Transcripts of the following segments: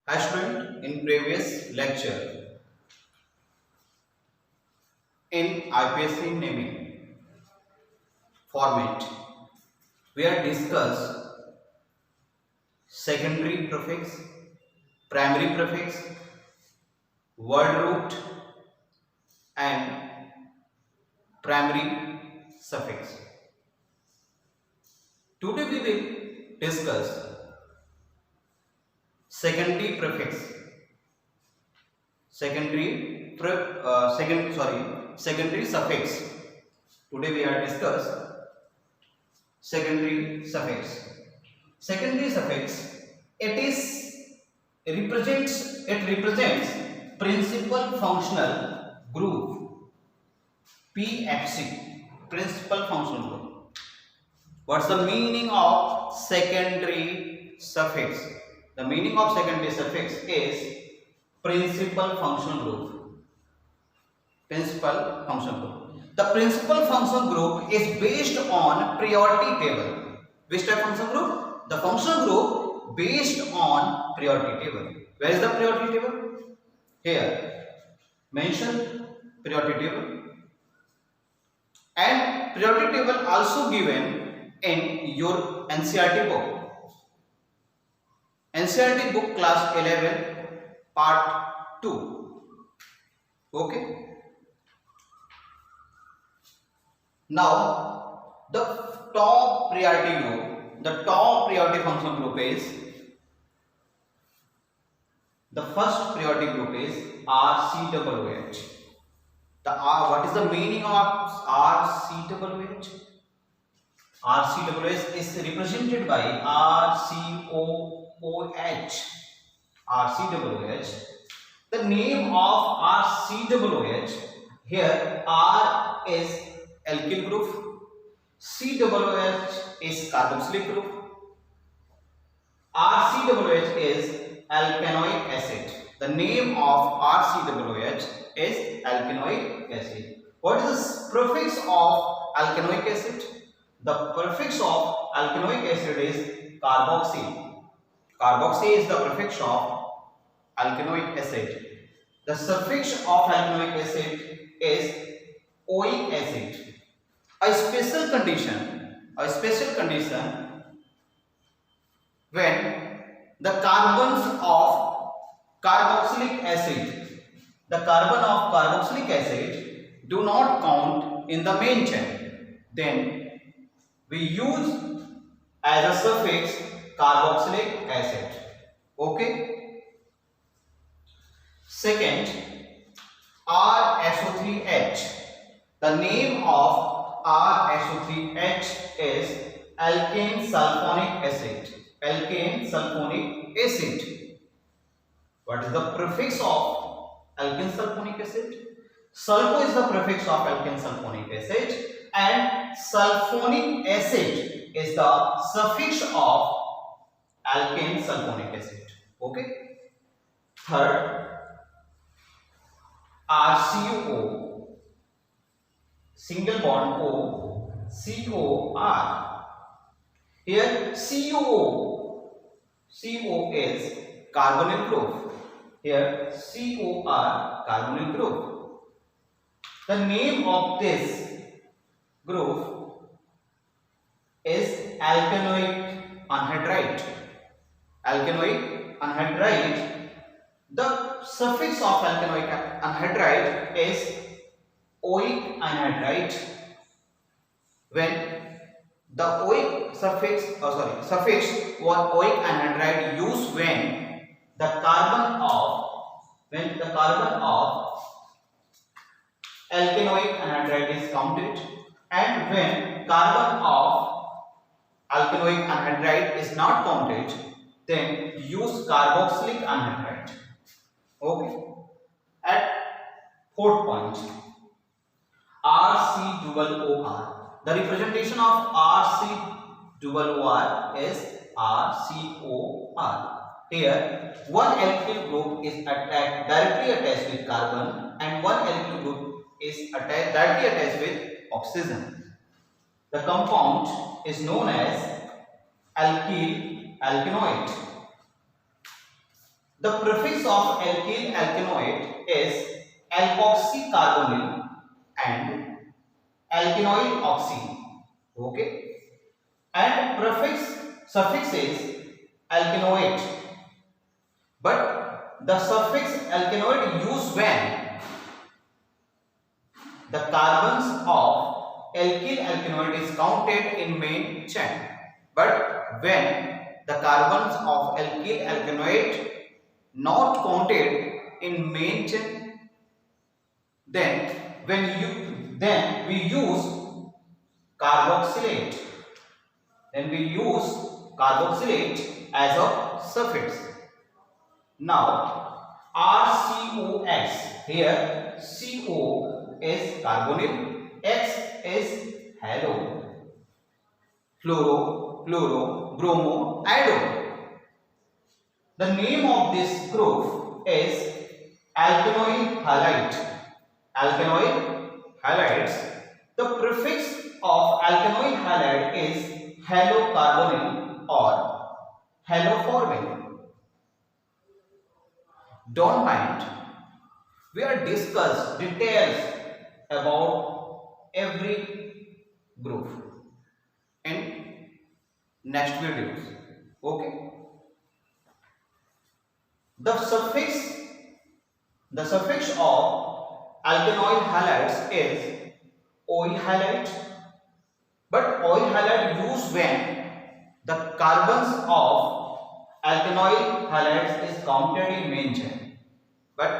Hi student, in previous lecture in IPSC naming format we have discussed secondary prefix, primary prefix, word root and primary suffix. Today we will discuss secondary prefix, secondary suffix. Today we are discuss secondary suffix. Secondary suffix, it represents principal functional group, PFC, principal functional group. What's the meaning of secondary suffix? The meaning of secondary suffix is principal functional group. Principal functional group. The principal functional group is based on priority table. Which type functional group? The functional group based on priority table. Where is the priority table? Here. Mention priority table. And priority table also given in your NCERT book. NCERT book class 11 part 2. Okay. Now, the top priority function group is, the first priority group is RCWH. What is the meaning of RCWH? RCWH is represented by RCOOH. RCWH. The name of RCWH, here R is alkyl group, CWH is carboxylic group, RCWH is alkanoic acid. The name of RCWH is alkanoic acid. What is the prefix of alkanoic acid? The prefix of alkanoic acid is carboxy. Carboxy is the prefix of alkanoic acid. The suffix of alkanoic acid is oic acid. A special condition when the carbons of carboxylic acid, do not count in the main chain, then we use as a suffix carboxylic acid. Okay. Second, RSO3H. The name of RSO3H is alkane sulfonic acid. Alkane sulfonic acid. What is the prefix of alkane sulfonic acid? Sulfo is the prefix of alkane sulfonic acid, and sulfonic acid is the suffix of alkane sulfonic acid. Okay. Third, RCO, single bond O, COR. Here CO is carbonyl group. Here COR, carbonyl group. The name of this group is alkanoic anhydride. Alkanoic anhydride. The suffix of alkanoic anhydride is oic anhydride. When the oic suffix oic anhydride used when the carbon of alkanoic anhydride is counted, and when carbon of alkanoic anhydride is not counted, then use carboxylic anhydride. Okay. At fourth point, RCOOR. The representation of RCOOR is RCOR. Here, one alkyl group is directly attached with carbon, and one alkyl group is directly attached with oxygen. The compound is known as alkenoid. The prefix of alkyl alkanoate is alkoxycarbonyl and alkynyl oxy. Okay, and suffix is alkanoate. But the suffix alkanoate used when the carbons of alkyl alkanoate is counted in main chain. But when the carbons of alkyl alkanoate not counted in main chain, then we use carboxylate. Then we use carboxylate as a suffix. Now RCOX, here CO is carbonyl, X is halo, fluoro, chloro, bromo, iodo. The name of this group is alkanoyl halide. Alkanoyl halides. The prefix of alkanoyl halide is halocarbonyl or haloformyl. Don't mind, we are discuss details about every group in next videos. Okay, the suffix of alkanoyl halides is oil halide. But oil halide used when the carbons of alkanoyl halides is counted in main chain. But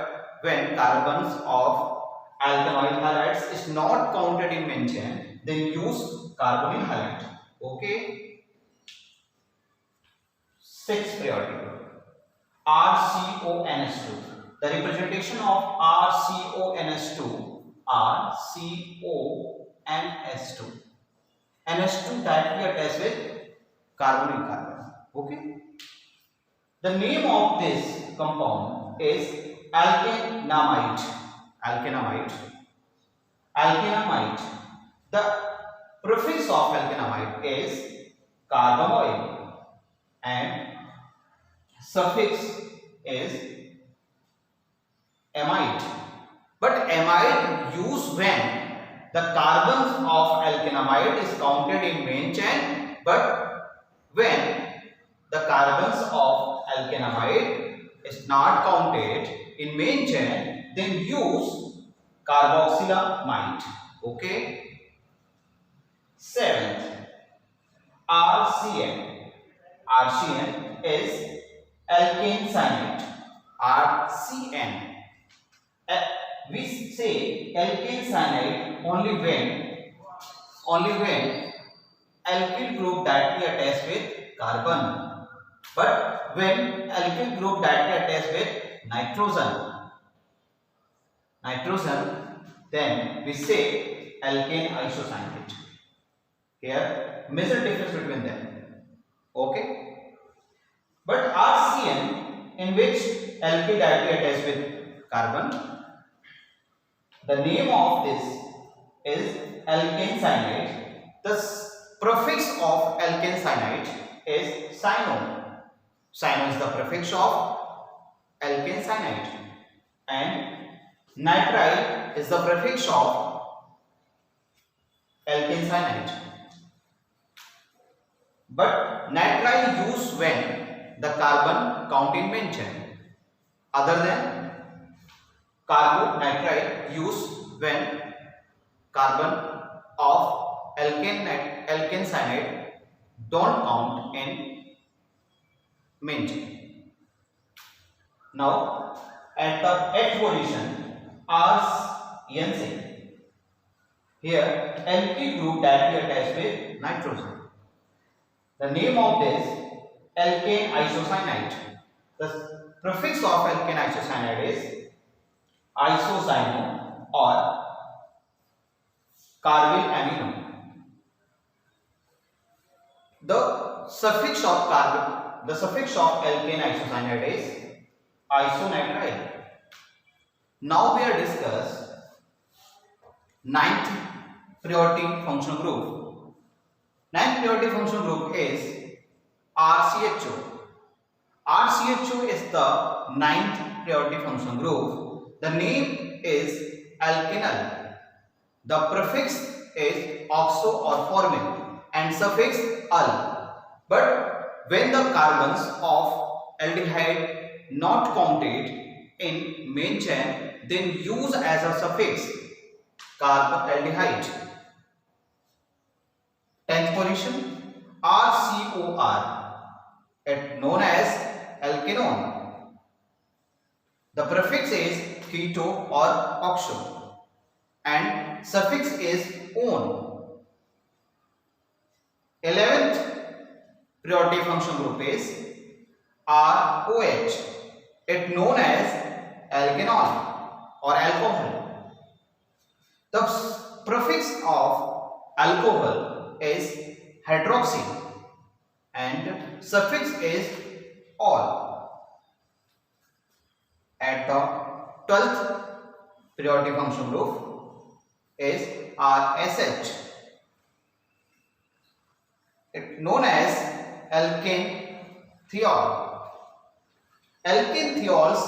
when carbons of alkanoyl halides is not counted in main chain, then use carbonyl halide. Okay. Sixth priority group, RCONS2. The representation of RCONS2 are CO and S2. NS2 directly attached with carbonyl carbon. Okay. The name of this compound is alkanamide. Alkanamide. Alkanamide. The prefix of alkanamide is carbonoyl and suffix is amide. But amide used when the carbons of alkanamide is counted in main chain. But when the carbons of alkanamide is not counted in main chain, then use carboxylamide. Okay. Seventh, RCN. RCN is alkane cyanide. RCN. We say alkane cyanide only when alkyl group directly attached with carbon. But when alkyl group directly attached with nitrogen, then we say alkane isocyanate. Here, major difference between them. Okay. But RCN, in which alkyl directly attached with carbon, the name of this is alkane cyanide. The prefix of alkane cyanide is cyano. Cyano is the prefix of alkane cyanide, and nitrile is the prefix of alkane cyanide. But nitrile used when the carbon count in main chain. Other than carbonitrile used when carbon of alkane cyanide don't count in main chain. Now at the 8th position, RNC. Here alkyl group directly attached with nitrogen. The name of this alkane isocyanide. The prefix of alkane isocyanide is isocyano or carbyl amino. The suffix of alkane isocyanide is isonitrile. Now we are discuss 9th priority functional group. 9th priority functional group is RCHO. RCHO is the ninth priority function group. The name is alkenyl. The prefix is oxo or formyl and suffix -al. But when the carbons of aldehyde not counted in main chain, then use as a suffix carbonaldehyde. 10th position, RCOR, it known as alkenone. The prefix is keto or oxo and suffix is -one. 11th priority function group is ROH, it known as alcohol or alcohol. The prefix of alcohol is hydroxy and suffix is -ol. At the 12th priority function group is RSH, it known as alkane thiol. Alkane thiols,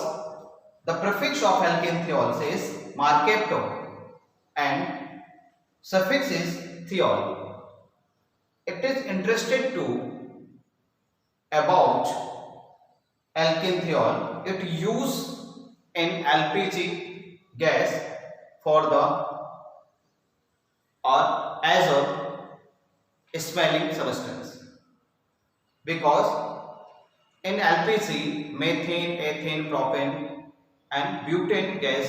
the prefix of alkane thiols is markapto and suffix is thiol. It is interested to about alkane thiol. It used in LPG gas for the or as a smelling substance, because in LPG methane, ethane, propane and butane gas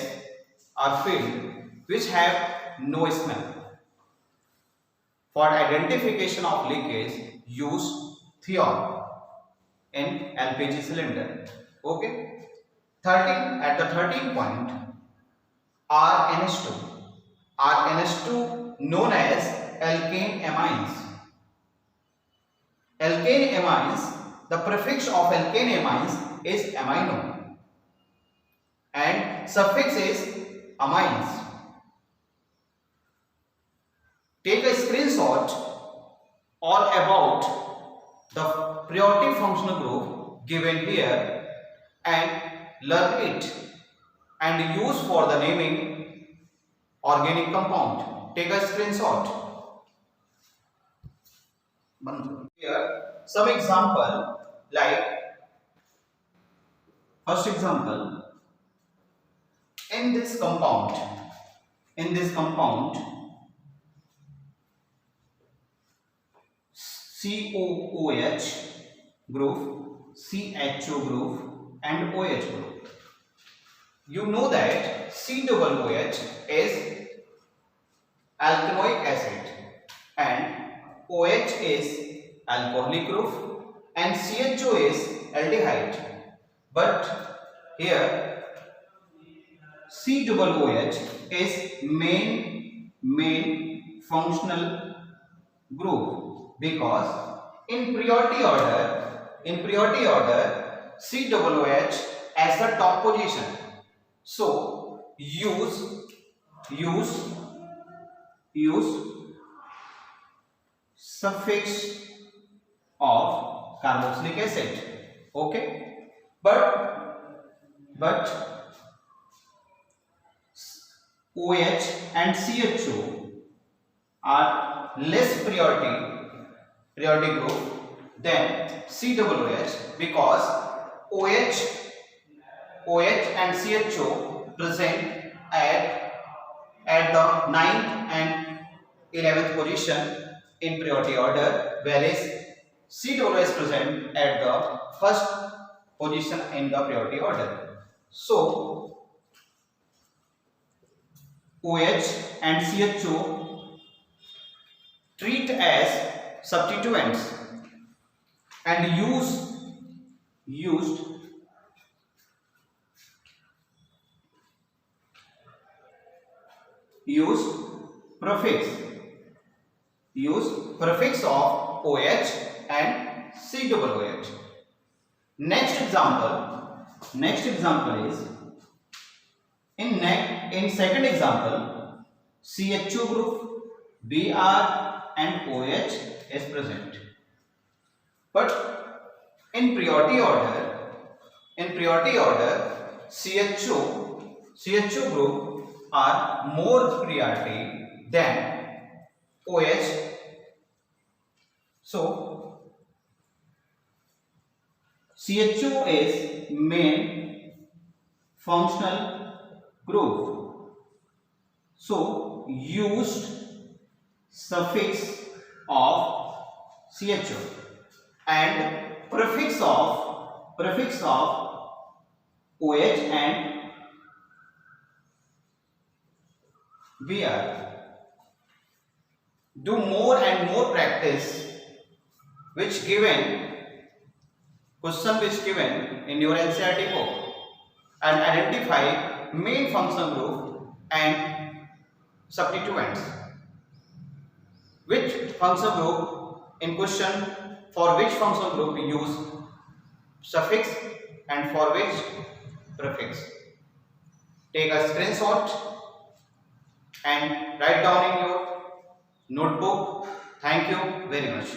are filled which have no smell. For identification of leakage, use thiol in LPG cylinder. Okay. 13 at the 13th point, RNH2. RNH2 known as alkane amines. Alkane amines, the prefix of alkane amines is amino and suffix is amines. Take a screenshot all about the priority functional group given here and learn it and use for the naming organic compound. Take a screenshot. Here some example, like first example, in this compound COOH group, CHO group and OH group. You know that COOH is alkanoic acid and OH is alcoholic group and CHO is aldehyde. But here COOH is main functional group, because in priority order COOH as the top position. So use suffix of carboxylic acid. Okay, but OH and CHO are less priority group than COOH, because OH and CHO present at the 9th and 11th position in priority order, whereas COOH is present at the first position in the priority order. So OH and CHO treat as substituents and used prefix of OH and COOH. Next example is in second example, CHO group, Br and OH is present. But in priority order, In priority order, CHO group are more priority than OH. So CHO is main functional group. So used suffix of CHO and prefix of OH and BR. Do more and more practice which given in your NCERT book and identify main functional group and substituents. Which functional group in question, for which functional group we use suffix and for which prefix. Take a screenshot and write down in your notebook. Thank you very much.